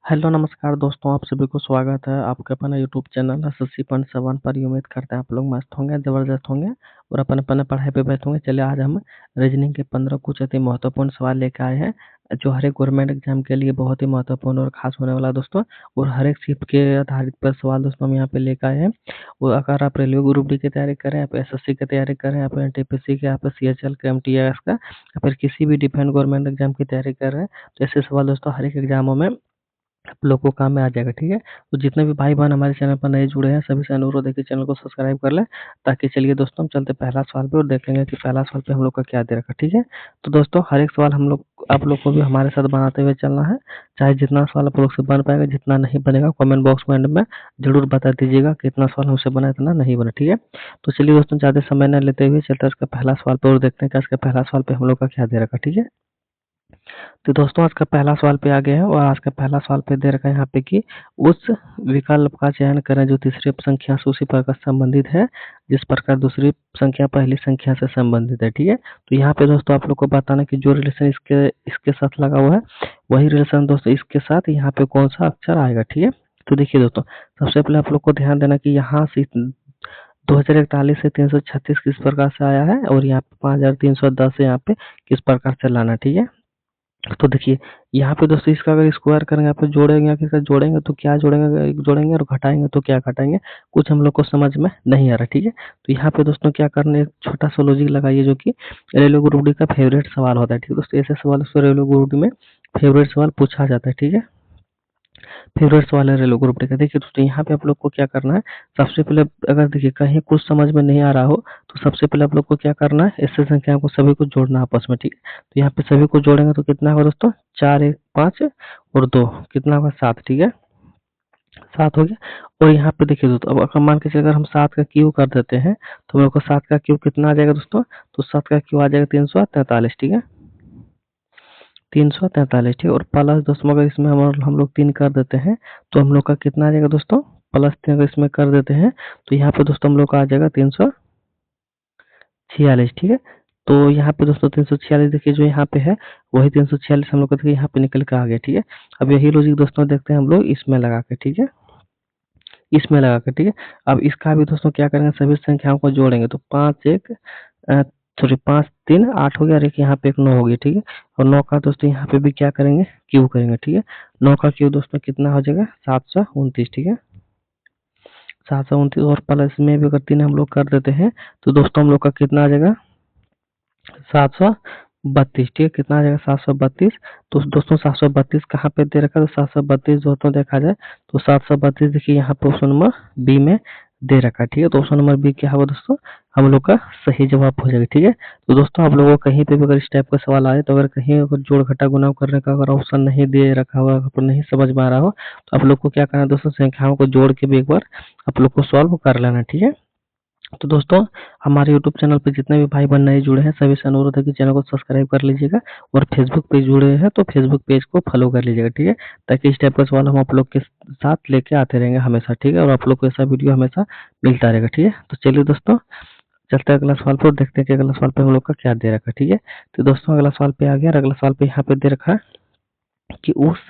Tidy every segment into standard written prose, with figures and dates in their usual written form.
Hello नमस्कार दोस्तों, आप सभी को स्वागत है आपके अपना यूट्यूब चैनल एसएससी पॉइंट 7 पर। उम्मीद करते हैं आप लोग मस्त होंगे, ज़बरदस्त होंगे और अपन अपने पढ़ाई पे बैठे होंगे। चलिए आज हम रीजनिंग के 15 कुछ अति महत्वपूर्ण सवाल लेकर आए हैं, जो हर एक गवर्नमेंट एग्जाम के लिए बहुत ही महत्वपूर्ण और खास होने वाला है दोस्तों। और हर एक शिफ्ट के आधारित पर सवाल दोस्तों हम यहाँ पे लेकर आए हैं। और अगर आप रेलवे ग्रुप डी की तैयारी करें, आप एसएससी की तैयारी करें, आप एनटीपीसी के, आप सीएचएल के, एमटीएस का, या फिर किसी भी डिफेंस गवर्नमेंट एग्जाम की तैयारी कर रहे हैं, तो ऐसे सवाल दोस्तों हर एक एग्जामों में आप लोग को काम में आ जाएगा, ठीक है। तो जितने भी भाई-बहन हमारे चैनल पर नए जुड़े हैं, सभी से अनुरोध है कि चैनल को सब्सक्राइब कर लें, ताकि चलिए दोस्तों हम चलते पहला सवाल पे और देखेंगे कि पहला सवाल पे हम लोग का क्या दे रखा है, ठीक है। तो दोस्तों हर एक सवाल हम लोग आप लोग को भी हमारे साथ बनाते हुए चलना है, चाहे जितना सवाल आप लोग से बन पाएगा, जितना नहीं बनेगा कमेंट बॉक्स में एंड में ज़रूर बता दीजिएगा कि इतना सवाल हमसे बना, इतना नहीं बना, ठीक है। तो चलिए दोस्तों ज़्यादा समय न लेते हुए चलते हैं इसका पहला सवाल पे और देखते हैं कि इसका पहला सवाल पे हम लोग का क्या दे रखा है, ठीक है। तो दोस्तों आज का पहला सवाल पे आ गए हैं और आज का पहला सवाल पे दे रखा है यहाँ पे कि उस विकल्प का चयन करें जो तीसरी संख्या से उसी प्रकार संबंधित है जिस प्रकार दूसरी संख्या पहली संख्या से संबंधित है, ठीक है। तो यहाँ पे दोस्तों आप लोग को बताना कि जो रिलेशन इसके इसके साथ लगा हुआ है वही रिलेशन दोस्तों इसके साथ यहाँ पे कौन सा अक्षर आएगा, ठीक है। तो देखिए दोस्तों सबसे पहले आप लोग को ध्यान देना कि यहाँ से 2041 से 336 किस प्रकार से आया है और यहाँ पे 5310 से यहाँ पे किस प्रकार से लाना, ठीक है। तो देखिए यहाँ पे दोस्तों इसका अगर स्क्वायर करेंगे, यहाँ पे जोड़ेंगे, किसका जोड़ेंगे तो क्या जोड़ेंगे, जोड़ेंगे और घटाएंगे तो क्या घटाएंगे, कुछ हम लोग को समझ में नहीं आ रहा, ठीक है। तो यहाँ पे दोस्तों क्या करना है, एक छोटा सा लॉजिक लगाइए जो कि रेलवे ग्रुप डी का फेवरेट सवाल होता है, ठीक है दोस्तों। ऐसे सवाल रेलवे ग्रुप डी में फेवरेट सवाल पूछा जाता है, ठीक है। फेवरेट सवाल है रेलो ग्रुप डी का। देखिए दोस्तों यहाँ पे आप लोग को क्या करना है, सबसे पहले अगर देखिए कहीं कुछ समझ में नहीं आ रहा हो तो सबसे पहले आप लोग को क्या करना है, ऐसे संख्या को सभी को जोड़ना आपस में, ठीक है। तो यहाँ पे सभी को जोड़ेंगे तो कितना होगा दोस्तों, 4 1 5 और 2 कितना होगा 7, ठीक है। 7 हो गया। और यहाँ पे देखिए दोस्तों अब अगर मान के चलिए अगर हम 7 का क्यूब कर देते हैं तो हम लोग को 7 का क्यूब कितना आ जाएगा दोस्तों, तो 7 का क्यूब आ जाएगा 343, ठीक है। 343, ठीक है। और प्लस दोस्तों अगर इसमें हम लोग 3 कर देते हैं तो हम लोग का कितना आ जाएगा दोस्तों, प्लस 3 अगर इसमें कर देते हैं तो यहाँ पे दोस्तों हम लोग का आ जाएगा 346, ठीक है। तो यहाँ पे दोस्तों 346 देखिए जो यहाँ पे है वही 346 हम लोग का देखिए यहाँ पे निकल के आ गया, ठीक है। अब यही लॉजिक दोस्तों देखते हैं हम लोग इसमें लगा के, ठीक है, इसमें लगा के, ठीक है। अब इसका भी दोस्तों क्या करेंगे, सभी संख्याओं को जोड़ेंगे तो 5 1 सॉरी 5 3 8 हो गया और एक यहाँ पे एक 9 हो गया, ठीक है। और 9 का दोस्तों यहाँ पे भी क्या करेंगे, क्यूब करेंगे, ठीक है। 9 का क्यूब दोस्तों कितना हो जाएगा 729, ठीक है। 729 और प्लस में भी अगर 3 हम लोग कर देते हैं तो दोस्तों हम लोग का कितना आ जाएगा 732, ठीक है। कितना आ जाएगा 732। तो दोस्तों 732 कहाँ पे दे रखा है, तो 732 दोस्तों देखा जाए तो 732 देखिए यहाँ पे ऑप्शन नंबर बी में दे रखा है, ठीक है। तो ऑप्शन नंबर बी क्या होगा दोस्तों, हम लोग का सही जवाब हो जाएगा, ठीक है। तो दोस्तों आप लोगों को कहीं पे भी अगर इस टाइप का सवाल आए तो अगर कहीं अगर जोड़ घटा गुणा करने का अगर ऑप्शन नहीं दे रखा हुआ, आपको नहीं समझ में आ रहा हो तो आप लोग को क्या करना है दोस्तों, संख्याओं को जोड़ के भी एक बार आप लोग को सॉल्व कर लेना, ठीक है। तो दोस्तों हमारे यूट्यूब चैनल पे जितने भी भाई बहन नए जुड़े हैं सभी से अनुरोध है कि चैनल को सब्सक्राइब कर लीजिएगा और फेसबुक पे जुड़े हैं तो फेसबुक पेज को फॉलो कर लीजिएगा, ठीक है। ताकि इस टाइप का सवाल हम आप लोग के साथ लेके आते रहेंगे हमेशा, ठीक है। और आप लोग को ऐसा वीडियो हमेशा मिलता रहेगा, ठीक है। तो चलिए दोस्तों चलते हैं अगला सवाल पर और देखते हैं कि अगला सवाल पे हम लोग का क्या दे रखा है, ठीक है। तो दोस्तों अगला सवाल पे आ गया और अगला सवाल पे यहाँ पे दे रखा है कि उस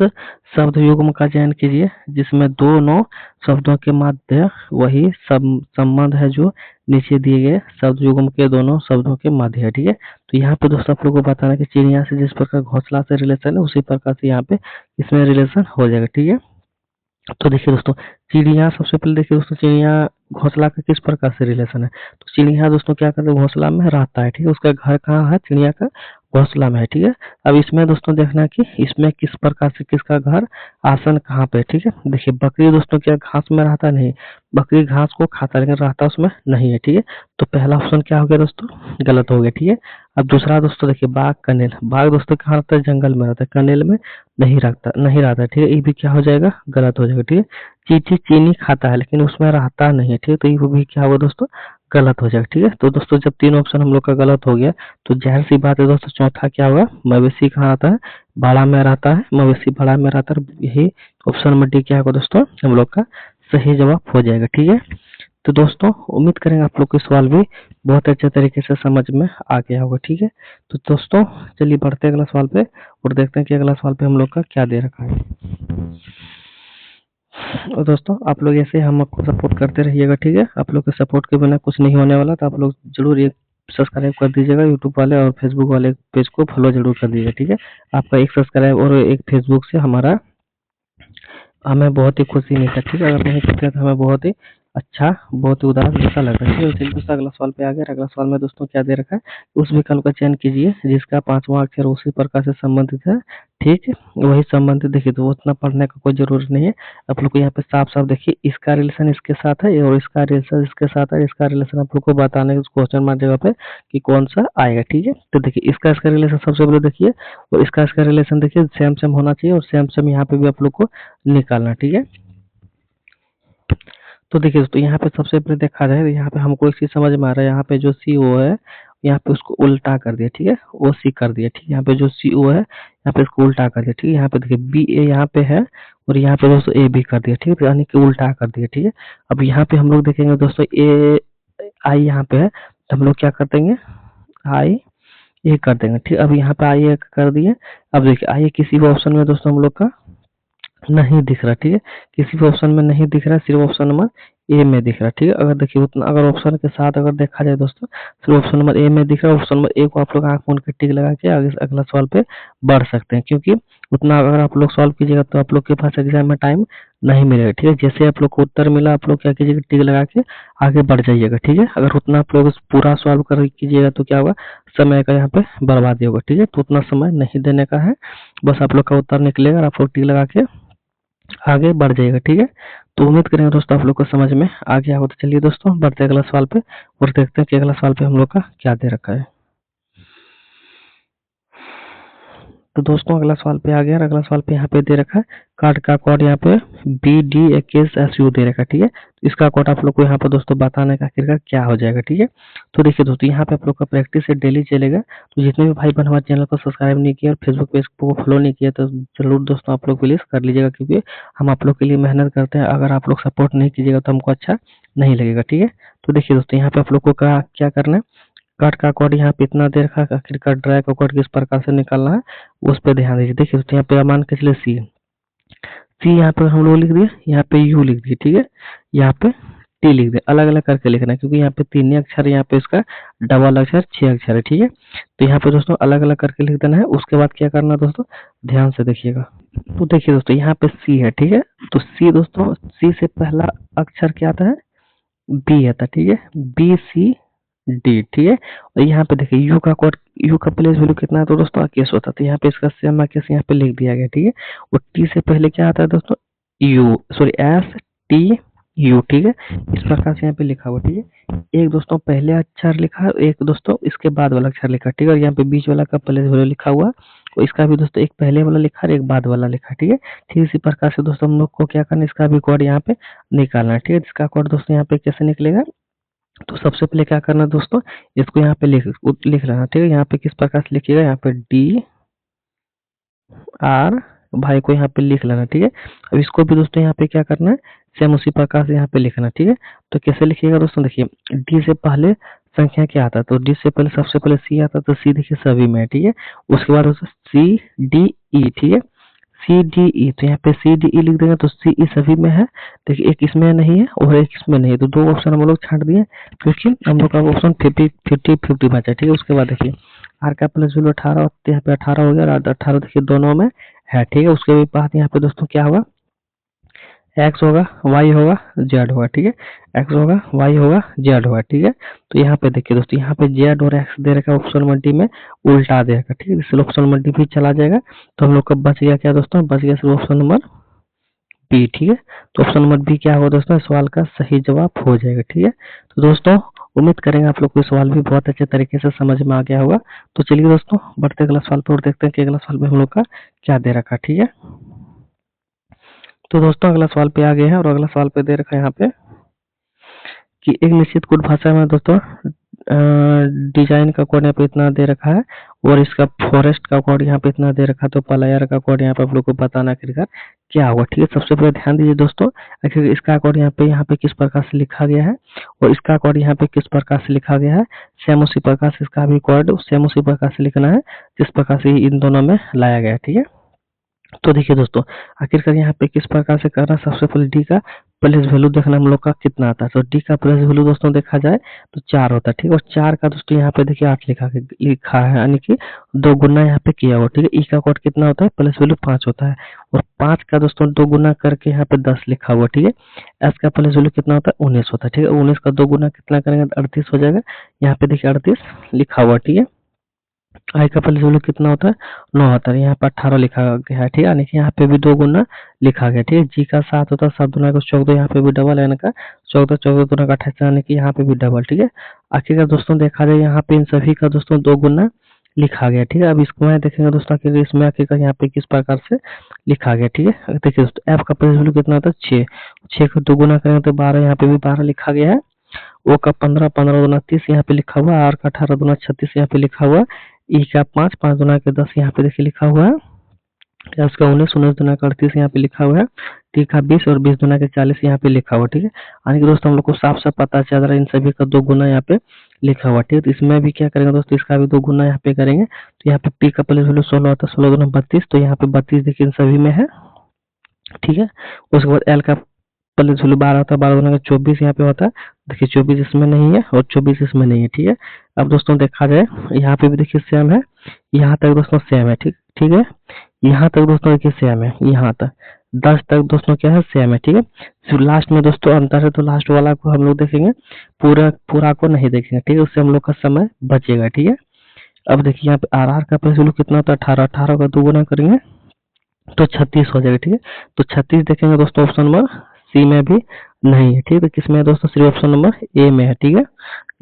शब्द युग्म का चयन कीजिए जिसमें दोनों शब्दों के मध्य वही संबंध है जो नीचे दिए गए शब्द युग्म के दोनों शब्दों के मध्य है, ठीक है। तो यहाँ पे दोस्तों आप लोगों को बताना है कि चिड़िया से जिस प्रकार घोंसला से रिलेशन है उसी प्रकार से यहाँ पे इसमें रिलेशन हो जाएगा, ठीक है। तो देखिए दोस्तों चिड़िया सबसे पहले देखिए दोस्तों चिड़िया घोंसला का किस प्रकार से रिलेशन है, तो चिड़िया दोस्तों क्या करता है घोंसला में रहता है, ठीक है। उसका घर कहाँ है, चिड़िया का घोंसला में है, ठीक है। अब इसमें दोस्तों देखना है कि इसमें किस प्रकार से किसका घर आसन कहाँ पे, ठीक है। देखिए बकरी दोस्तों क्या घास में रहता नहीं, बकरी घास को खाता लेकिन रहता उसमें नहीं है, ठीक है। तो पहला ऑप्शन क्या हो गया दोस्तों, गलत हो गया, ठीक है। अब दूसरा दोस्तों देखिए बाघ कनेल, बाघ दोस्तों कहाँ रहता है, जंगल में रहता है, कनेल में नहीं रहता, ठीक है। ये भी क्या हो जाएगा, गलत हो जाएगा, ठीक है। चींटी चीनी खाता है लेकिन उसमें रहता नहीं है, ठीक है। तो ये भी क्या होगा दोस्तों, गलत हो जाएगा, ठीक है। तो दोस्तों जब तीन ऑप्शन हम लोग का गलत हो गया तो जाहिर सी बात है दोस्तों चौथा क्या होगा, मवेशी कहाँ आता है, बाड़ा में रहता है, मवेशी बाड़ा में रहता है। यही ऑप्शन नंबर डी क्या होगा दोस्तों हम लोग का सही जवाब हो जाएगा, ठीक है। तो दोस्तों उम्मीद करेंगे आप लोग को सवाल भी बहुत अच्छे तरीके से समझ में आ गया होगा। ठीक है, तो दोस्तों चलिए बढ़ते हैं अगला सवाल पे और देखते हैं कि अगला सवाल पे हम लोग का क्या दे रखा है। और दोस्तों आप लोग ऐसे हम आपको सपोर्ट करते रहिएगा। ठीक है, आप लोग के सपोर्ट के बिना कुछ नहीं होने वाला, तो आप लोग जरूर एक सब्सक्राइब कर दीजिएगा यूट्यूब वाले, और फेसबुक वाले पेज को फॉलो जरूर कर दीजिएगा। ठीक है, आपका एक सब्सक्राइब और एक फेसबुक से हमारा हमें बहुत ही खुशी मिलता है। ठीक है, अगर नहीं करते हैं तो हमें बहुत ही अच्छा, बहुत ही उदास जैसा लगता है। ठीक है, चलिए दोस्तों अगला सवाल पे आ गया। अगला सवाल में दोस्तों क्या दे रखा है, उस विकल्प का चयन कीजिए जिसका पांचवा अक्षर उसी प्रकार से संबंधित है। ठीक है, वही संबंधित देखिए, तो उतना पढ़ने का कोई जरूरत नहीं है। आप लोग को यहाँ पे साफ साफ देखिए, इसका रिलेशन इसके साथ है और इसका रिलेशन इसके साथ है। इसका रिलेशन आप लोग को बताने के क्वेश्चन मार्क जगह पे कि कौन सा आएगा। ठीक है, तो देखिए इसका इसका रिलेशन सबसे पहले देखिए, और इसका इसका रिलेशन देखिए सेम सेम होना चाहिए, और सेम सेम यहाँ पे भी आप लोग को निकालना। ठीक है, तो देखिए दोस्तों यहाँ पे सबसे पहले देखा जाए तो यहाँ पे हमको एक चीज समझ में आ रहा है। यहाँ पे जो सी ओ है, यहाँ पे उसको उल्टा कर दिया। ठीक है, ओ सी कर दिया। ठीक है, यहाँ पे जो सी ओ है यहाँ पे इसको उल्टा कर दिया। ठीक है, यहाँ पे देखिए बी ए यहाँ पे है, और यहाँ पे दोस्तों ए बी कर दिया। ठीक है, यानी कि उल्टा कर दिया। ठीक है, अब यहाँ पे हम लोग देखेंगे दोस्तों ए आई यहाँ पे है, तो हम लोग क्या कर देंगे, आई ए कर देंगे। ठीक है, अब यहाँ पे आई ए कर दिए। अब देखिए आई ए किसी भी ऑप्शन में दोस्तों हम लोग का नहीं दिख रहा। ठीक है, किसी भी ऑप्शन में नहीं दिख रहा, सिर्फ ऑप्शन नंबर ए में दिख रहा। ठीक है, अगर देखिए उतना अगर ऑप्शन के साथ अगर देखा जाए दोस्तों, सिर्फ ऑप्शन नंबर ए में दिख रहा है। ऑप्शन नंबर ए को आप लोग आंख मूंद के टिक लगा के आगे अगला सवाल पे बढ़ सकते हैं, क्योंकि उतना अगर आप लोग सॉल्व कीजिएगा तो आप लोग के पास एग्जाम में टाइम नहीं मिलेगा। ठीक है, जैसे आप लोग को उत्तर मिला आप लोग क्या कीजिएगा, टिक लगा के आगे बढ़ जाइएगा। ठीक है, अगर उतना आप लोग पूरा सॉल्व कर कीजिएगा तो क्या होगा, समय का यहाँ पे बर्बादी होगा। ठीक है, तो उतना समय नहीं देने का है, बस आप लोग का उत्तर निकलेगा और आप लोग टिक लगा के आगे बढ़ जाएगा। ठीक है, तो उम्मीद करेंगे दोस्तों आप लोग को समझ में आ गया हो। तो चलिए दोस्तों बढ़ते हैं अगला सवाल पे और देखते हैं कि अगला सवाल पे हम लोग का क्या दे रखा है। तो दोस्तों अगला सवाल पे आ गया, और अगला सवाल पे यहाँ पे दे रखा है कार्ड का कोड यहाँ पे BD21SU दे रखा है। ठीक है, तो इसका कोड आप लोग को यहाँ पे दोस्तों बताने का आखिरकार क्या हो जाएगा। ठीक है, तो देखिए दोस्तों यहाँ पे आप लोग का प्रैक्टिस से डेली चलेगा। तो जितने भी भाई बहन हमारे चैनल को सब्सक्राइब नहीं किया और फेसबुक पेज को फॉलो नहीं किया, तो जरूर दोस्तों आप लोग प्लीज कर लीजिएगा, क्योंकि हम आप लोग के लिए मेहनत करते हैं। अगर आप लोग सपोर्ट नहीं कीजिएगा तो हमको अच्छा नहीं लगेगा। ठीक है, तो देखिए दोस्तों यहाँ पे आप लोग को क्या करना है, कट का कोड यहाँ पे इतना देर का, आखिरकार ड्राई का कोड किस प्रकार से निकालना है उस पर ध्यान दीजिए। देखिए तो यहाँ पे मान के चलिए सी सी यहाँ पे हम लोग लिख दिए, यहाँ पे यू लिख दिए। ठीक है, यहाँ पे टी लिख दिए, अलग अलग करके लिखना है, क्योंकि यहाँ पे तीन ही अक्षर है, यहाँ पे इसका डबल अक्षर 6 अक्षर है। ठीक है, तो यहाँ पे दोस्तों अलग अलग करके लिख देना है। उसके बाद क्या करना है दोस्तों, ध्यान से देखिएगा। तो देखिए दोस्तों यहाँ पे सी है। ठीक है, तो सी दोस्तों सी से पहला अक्षर क्या आता है, बी आता है। ठीक है, BCD। ठीक है, और यहाँ पे देखिए यू का कोड, यू का प्लेस वैल्यू कितना है, तो दोस्तों केस होता है, तो यहाँ पे इसका सेम केस यहाँ पे लिख दिया गया। ठीक है, और टी से पहले क्या आता है दोस्तों, यू, सॉरी STU। ठीक है, इस प्रकार से यहाँ पे लिखा हुआ। ठीक है, एक दोस्तों पहले अक्षर लिखा है, एक दोस्तों इसके बाद वाला अक्षर लिखा। ठीक है, और यहाँ पे बीच वाला का प्लेस वैल्यू लिखा हुआ, और इसका भी दोस्तों एक पहले वाला लिखा है एक बाद वाला लिखा है। ठीक है, ठीक इसी प्रकार से दोस्तों हम लोग को क्या करना है, इसका भी कोड यहाँ पे निकालना है। ठीक है, इसका कोड दोस्तों यहाँ पे कैसे निकलेगा, तो सबसे पहले क्या करना है दोस्तों, इसको यहाँ पे लिख लेना। ठीक है, यहाँ पे किस प्रकार से लिखिएगा, यहाँ पे DR भाई को यहाँ पे लिख लेना। ठीक है, अब इसको भी दोस्तों यहाँ पे क्या करना है, सेम उसी प्रकार से यहाँ पे लिखना। ठीक है, तो कैसे लिखिएगा दोस्तों, देखिए डी से पहले संख्या क्या आता है, तो डी से पहले सबसे पहले सी आता है, तो सी देखिए सभी में है। ठीक है, उसके बाद दोस्तों CDE। ठीक है, CDE, तो यहाँ पे CDE लिख देंगे, तो CE सभी में है। देखिए एक इसमें नहीं है और एक इसमें नहीं है, तो दो ऑप्शन हम लोग छांट दिए, क्योंकि हम लोग का ऑप्शन 50-50 बचा। ठीक है, उसके बाद देखिए आर का प्लस वैल्यू 18, यहाँ पे 18 हो गया, और 18 देखिए दोनों में है। ठीक है, उसके बाद यहाँ पे दोस्तों क्या होगा, एक्स होगा, वाई होगा, जेड होगा। ठीक है, एक्स होगा, वाई होगा, जेड होगा। ठीक है, तो यहाँ पे देखिए दोस्तों यहाँ पे जेड और एक्स दे रखा है, ऑप्शन नंबर डी में उल्टा दे रखा है। ठीक है, इसलिए ऑप्शन नंबर डी भी चला जाएगा, तो हम लोग का बच गया क्या दोस्तों, बच गया सिर्फ ऑप्शन नंबर बी। ठीक है, तो ऑप्शन नंबर बी क्या होगा दोस्तों, सवाल का सही जवाब हो जाएगा। ठीक है, तो दोस्तों उम्मीद करेंगे आप लोग को सवाल भी बहुत अच्छे तरीके से समझ में आ गया होगा। तो चलिए दोस्तों बढ़ते अगला सवाल पर और देखते हैं कि अगला सवाल में हम लोग का क्या दे रखा है। ठीक है, तो दोस्तों अगला सवाल पे आ गए हैं, और अगला सवाल पे दे रखा है यहाँ पे कि एक निश्चित कोड भाषा में दोस्तों डिजाइन का कोड यहाँ पे इतना दे रखा है और इसका फॉरेस्ट का कोड यहाँ पे इतना दे रखा है। तो प्लेयर का कोड यहाँ पे आप लोग को बताना आखिरकार क्या होगा। ठीक है, सबसे पहले ध्यान दीजिए दोस्तों, आखिर इसका कोड यहाँ पे किस प्रकार से लिखा गया है और इसका कोड यहाँ पे किस प्रकार से लिखा गया है। सेम उसी प्रकार से इसका भी कोड सेम उसी प्रकार से लिखना है जिस प्रकार से इन दोनों में लाया गया है। ठीक है, तो देखिए दोस्तों, आखिरकार यहाँ पे किस प्रकार से करना है। सबसे पहले डी का प्लेस वैल्यू देखना हम लोग का कितना आता है। तो डी का प्लेस वैल्यू दोस्तों देखा जाए तो 4 होता है। ठीक है, और 4 का दोस्तों यहाँ पे देखिए 8 लिखा है, यानी कि 2 गुना यहाँ पे किया हुआ। ठीक है, ई का कोड कितना होता है, प्लेस वैल्यू 5 होता है और 5 का दोस्तों 2 गुना करके यहाँ पे 10 लिखा हुआ। ठीक है, एस का प्लेस वैल्यू कितना होता है, 19 होता है। ठीक है, 19 का 2 गुना कितना करेंगे, 38 हो जाएगा। यहाँ पे देखिए 38 लिखा हुआ। ठीक है, आई का प्लेस वैल्यू कितना होता है, 9 होता है। यहाँ पे 18 लिखा गया है। ठीक है, यानी कि यहाँ पे भी 2 गुना लिखा गया। ठीक है, जी का 7 होता है, 7 दुना का 14, यहाँ पे भी डबल है, यानी का 14, 14 दुना का 28, यानी कि यहाँ पे भी डबल। ठीक है, आखिरकार दोस्तों देखा जाए यहाँ पे इन सभी का दोस्तों 2 गुना लिखा गया। ठीक है, अब इसको मैं देखेंगे दोस्तों आखिर इसमें आखिरकार यहाँ पे किस प्रकार से लिखा गया। ठीक है, देखिए दोस्तों, एफ का प्लेस वैल्यू कितना होता है, 6, 6 का 2 गुना करेंगे तो 12, यहाँ पे भी 12 लिखा गया है। ओ का 15, 15 दूना 30 यहाँ पे लिखा हुआ है। आर का 18 दूना 36 यहाँ पे लिखा हुआ है। ई का 5, 5 दूना के 10 यहाँ पे देखिए लिखा हुआ है। एस का 19, 19 दूना का 38 यहाँ पे लिखा हुआ है। टी का 20 और 20 दूना के 40 यहाँ पे लिखा हुआ। ठीक है, यानी कि दोस्तों हम लोग को साफ साफ पता चल रहा है इन सभी का 2 गुना यहाँ पे लिखा हुआ। ठीक है, तो इसमें भी क्या करेंगे दोस्तों, इसका भी 2 गुना यहाँ पे करेंगे। तो यहाँ पे पी का प्लेस वैल्यू 16 होता है, 16 दूना 32, तो यहाँ पे 32 देखिए इन सभी में है। ठीक है, उसके बाद एल का प्लेस वैल्यू 12 होता है, 12 दूना का 24 यहाँ पे होता है। देखिए 24 इसमें नहीं है और 24 इसमें नहीं है। ठीक है, अब दोस्तों देखा जाए यहाँ पे भी देखिए सेम है, यहाँ तक दोस्तों सेम है। ठीक ठीक है, यहाँ तक दोस्तों देखिए सेम है, यहाँ तक 10 तक दोस्तों क्या है, सेम है। ठीक है, फिर लास्ट में दोस्तों अंतर है, तो लास्ट वाला को हम लोग देखेंगे, पूरा पूरा को नहीं देखेंगे। ठीक है, उससे हम लोग का समय बचेगा। ठीक है, अब देखिए यहाँ पे आर का प्लेस वैल्यू कितना होता है, 18, 18 का 2 गुना करेंगे तो 36 हो जाएगा। ठीक है, तो 36 देखेंगे दोस्तों ऑप्शन नंबर सी में भी नहीं है। ठीक है, तो किसमें है दोस्तों, सिर्फ ऑप्शन नंबर ए में है। ठीक है,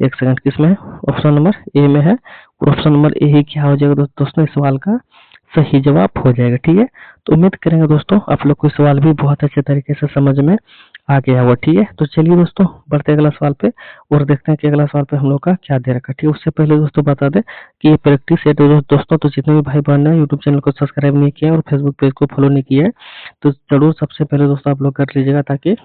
एक सेकंड, किसमें है, ऑप्शन नंबर ए में है और ऑप्शन नंबर ए ही क्या हो जाएगा दोस्तों, इस सवाल का सही जवाब हो जाएगा। ठीक है, तो उम्मीद करेंगे दोस्तों आप लोग को सवाल भी बहुत अच्छे तरीके से समझ में आ गया हुआ। ठीक है, तो चलिए दोस्तों बढ़ते अगला सवाल पे और देखते हैं कि अगला सवाल पे हम लोग का क्या दे रखा है। ठीक है, उससे पहले दोस्तों बता दें कि ये प्रैक्टिस है तो दोस्तों, तो जितने भी भाई बहन हैं यूट्यूब चैनल को सब्सक्राइब नहीं किया और फेसबुक पेज को फॉलो नहीं किया है तो जरूर सबसे पहले दोस्तों आप लोग कर लीजिएगा, ताकि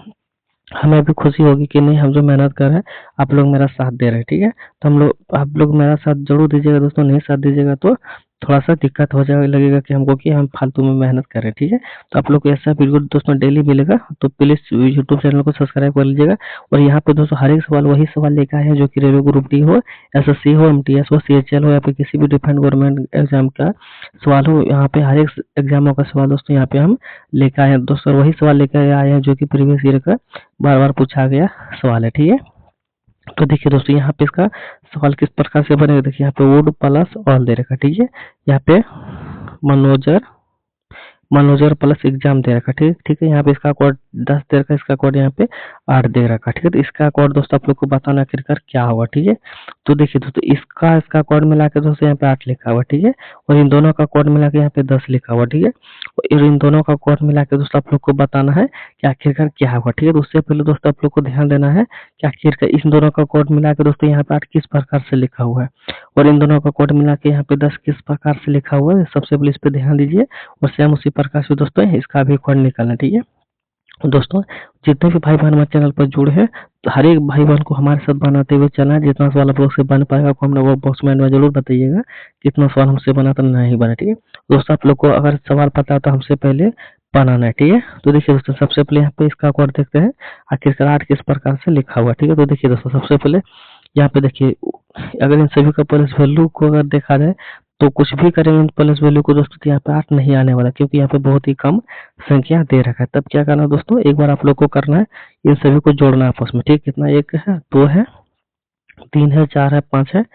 हमें भी खुशी होगी कि नहीं, हम जो मेहनत कर रहे हैं आप लोग मेरा साथ दे रहे हैं। ठीक है, तो आप लोग मेरा साथ जरूर दीजिएगा दोस्तों, नहीं साथ दीजिएगा तो थोड़ा सा दिक्कत हो जाएगा, लगेगा कि हमको कि हम फालतू में मेहनत कर रहे हैं। ठीक है, तो आप लोग को ऐसा वीडियो दोस्तों डेली मिलेगा, तो प्लीज यूट्यूब चैनल को सब्सक्राइब कर लीजिएगा। और यहाँ पे दोस्तों हर एक सवाल वही सवाल लेकर आए हैं जो कि रेलवे ग्रुप डी हो, एसएससी हो, एमटीएस हो, सीएचएल हो या फिर किसी भी डिफेंस गवर्नमेंट एग्जाम का सवाल हो। यहाँ पे हर एक एग्जामों का सवाल दोस्तों यहाँ पे हम लेकर आए हैं दोस्तों, वही सवाल लेकर आए हैं जो कि प्रीवियस ईयर का बार बार पूछा गया सवाल है। ठीक है, तो देखिए दोस्तों यहाँ पे इसका सवाल किस प्रकार से बनेगा। देखिए यहाँ पे वुड प्लस ऑल दे रखा। ठीक है, यहाँ पे मनोजर मनोजर प्लस एग्जाम दे रखा। ठीक ठीक है, यहाँ पे इसका कोड 10 दे रखा, इसका कोड यहाँ पे 8 दे रखा। ठीक है, तो इसका कोड दोस्तों आप लोग को बताना आखिरकार क्या होगा। ठीक है, तो देखिए दोस्तों इसका कोड मिला के दोस्तों यहाँ पे 8 लिखा हुआ। ठीक है, और इन दोनों का कोड मिला के यहाँ पे 10 लिखा हुआ। ठीक है, और इन दोनों का कोड मिला के दोस्तों आप लोग को बताना है कि आखिरकार क्या होगा। ठीक है, तो उससे पहले दोस्तों आप लोग को ध्यान देना है कि आखिरकार इन दोनों का कोड मिला के दोस्तों यहाँ पे 8 किस प्रकार से लिखा हुआ है और इन दोनों का कोड मिला के यहाँ पे 10 किस प्रकार से लिखा हुआ है। सबसे पहले इस पे ध्यान दीजिए और सेम उसी प्रकार से दोस्तों इसका भी कोड निकालना। ठीक है, दोस्तों जितने भी भाई बहन हमारे चैनल पर जुड़े हैं तो हर एक भाई बहन को हमारे साथ बनाते हुए चलना है। जितना सवाल आप लोग से बन पाएगा आपको हमने वो बॉक्स में जरूर बताइएगा कितना सवाल हमसे बना तो नहीं बना। ठीक है, दोस्तों आप लोग को अगर सवाल पता है तो हमसे पहले बनाना है। ठीक है, तो देखिए दोस्तों सबसे पहले यहाँ पे इसका कोड देखते हैं आखिरकार 8 किस प्रकार से लिखा हुआ है। ठीक है, तो देखिए दोस्तों सबसे पहले यहाँ पे देखिए, अगर इन सभी का प्लस वैल्यू को अगर देखा जाए तो कुछ भी करेंगे प्लस वैल्यू को दोस्तों, तो यहाँ पे 8 नहीं आने वाला, क्योंकि यहाँ पे बहुत ही कम संख्या दे रखा है। तब क्या करना है दोस्तों, एक बार आप लोग को करना है इन सभी को जोड़ना है आपस में। ठीक, कितना, 1 है, 2 है, 3 है, 4 है, 5 है,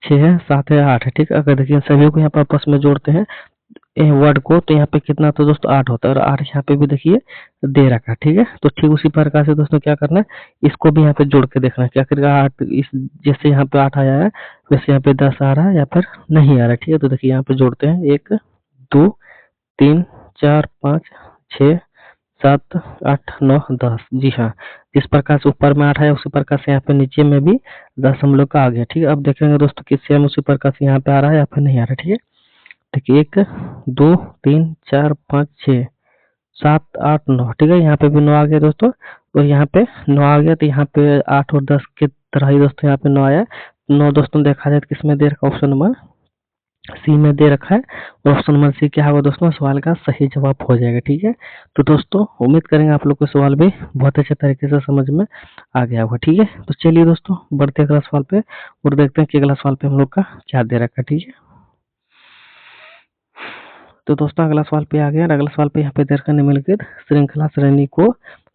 6 है, 7 है, 8 है। ठीक, अगर देखिए सभी को यहाँ पे आपस में जोड़ते हैं वर्ड को तो यहाँ पे कितना तो दोस्तों 8 होता है और 8 यहाँ पे भी देखिए दे रखा है। ठीक है, तो ठीक उसी प्रकार से दोस्तों क्या करना है, इसको भी यहाँ पे जोड़ के देखना है कि आखिर 8 इस जैसे यहाँ पे 8 आया है वैसे यहाँ पे 10 आ रहा है या फिर नहीं आ रहा है। ठीक है, तो देखिए यहाँ पे जोड़ते हैं 1 2 3 4 5 6 7 8 9 10। जी हाँ, जिस प्रकार से ऊपर में 8 है उसी प्रकार से यहाँ पे नीचे में भी 10 हम लोग का आ गया। ठीक है, अब देखेंगे दोस्तों कि सेम उसी प्रकार से यहाँ पे आ रहा है या फिर नहीं आ रहा है। ठीक है, देखिए 1 2 3 4 5 6 7 8 9। ठीक है, यहाँ पे भी 9 आ गया दोस्तों, और यहाँ पे 9 आ गया, तो यहाँ पे 8 और 10 की तरह ही दोस्तों यहाँ पे 9 आया। 9 दोस्तों देखा जाए तो किसमें दे रखा, ऑप्शन नंबर सी में दे रखा है, और ऑप्शन नंबर सी क्या होगा दोस्तों, सवाल का सही जवाब हो जाएगा। ठीक है, तो दोस्तों उम्मीद करेंगे आप लोग को सवाल भी बहुत अच्छे तरीके से समझ में आ गया होगा। ठीक है, तो चलिए दोस्तों बढ़ते हैं अगला सवाल पे और देखते हैं कि अगला सवाल पे हम लोग का क्या दे रखा है। ठीक है, तो दोस्तों अगला सवाल पे आ गया, और अगला सवाल पे यहाँ पे दे रखा है निम्नलिखित श्रृंखला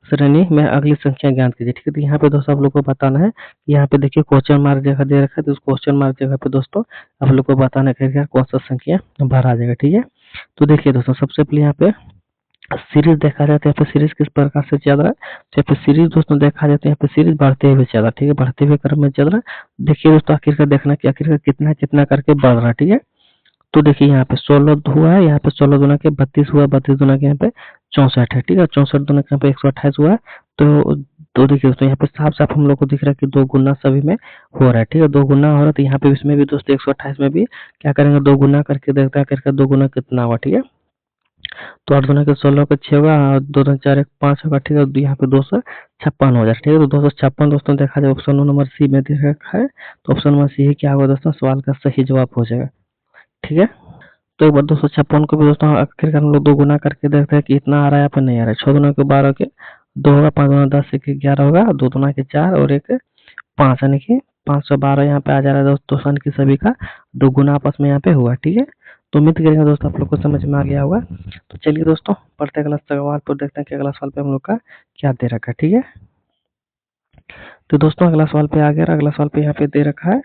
श्रेणी में अगली संख्या ज्ञात कीजिए। ठीक है, तो यहाँ पे दोस्तों आप लोग को बताना है, यहाँ पे देखिए क्वेश्चन मार्क जगह दे रखा है, तो उस क्वेश्चन मार्क जगह पे दोस्तों आप लोग को बताना है कि कौन सा संख्या बाहर आ जाएगा। ठीक है, तो देखिए दोस्तों सबसे पहले यहाँ पे सीरीज देखा जाए तो यहाँ पे सीरीज किस प्रकार से चल रहा है, तो यहाँ पे सीरीज दोस्तों देखा जाए तो यहाँ पे सीरीज बढ़ते हुए चल रहा है। ठीक है, बढ़ते हुए क्रम में चल रहा है। देखिए दोस्तों आखिरकार देखना कि आखिरकार कितना कितना करके बढ़ रहा है। ठीक है, तो देखिए यहाँ पे 16 हुआ है, यहाँ पे 16 दुना के 32 हुआ, 32 दुना के यहाँ पे 64 है। ठीक है, 64 दुना के यहाँ पे 128 हुआ है। तो देखिए दोस्तों यहाँ पे साफ साफ हम लोग को दिख रहा है कि 2 गुना सभी में हो रहा है। ठीक है, 2 गुना हो रहा है, तो यहाँ पे इसमें भी दोस्तों 128 में भी क्या करेंगे, 2 गुना करके देखते हैं करके 2 गुना कितना हुआ। ठीक है, तो 8 दुना के 16 का 6 होगा, 2 दुना 4 एक 5 होगा। ठीक है, यहाँ पे 256 हो जाए। ठीक है, तो 256 दोस्तों देखा जाए ऑप्शन नंबर सी में दे रखा है, तो ऑप्शन नंबर सी क्या होगा दोस्तों, सवाल का सही जवाब हो जाएगा। ठीक है, तो एक बार 256 को भी दोस्तों आखिरकार हम लोग 2 गुना करके देखते हैं कि इतना आ रहा है या फिर नहीं आ रहा है। 6 दुना के 12 के 2 होगा, 5 दुना 10 एक 11 होगा, 2 दुना के 4 और एक 5, यानी कि 512 यहाँ पे आ जा रहा है दोस्तों, की सभी का 2 गुना आपस में यहाँ पे हुआ। ठीक है, तो उम्मीद करेंगे दोस्तों आप लोग को समझ में आ गया होगा। तो चलिए दोस्तों पढ़ते अगला सवाल पर, देखते हैं कि अगला सवाल पे हम लोग का क्या दे रखा है। ठीक है, तो दोस्तों अगला सवाल पे आ गया, अगला सवाल पे यहाँ पे दे रखा है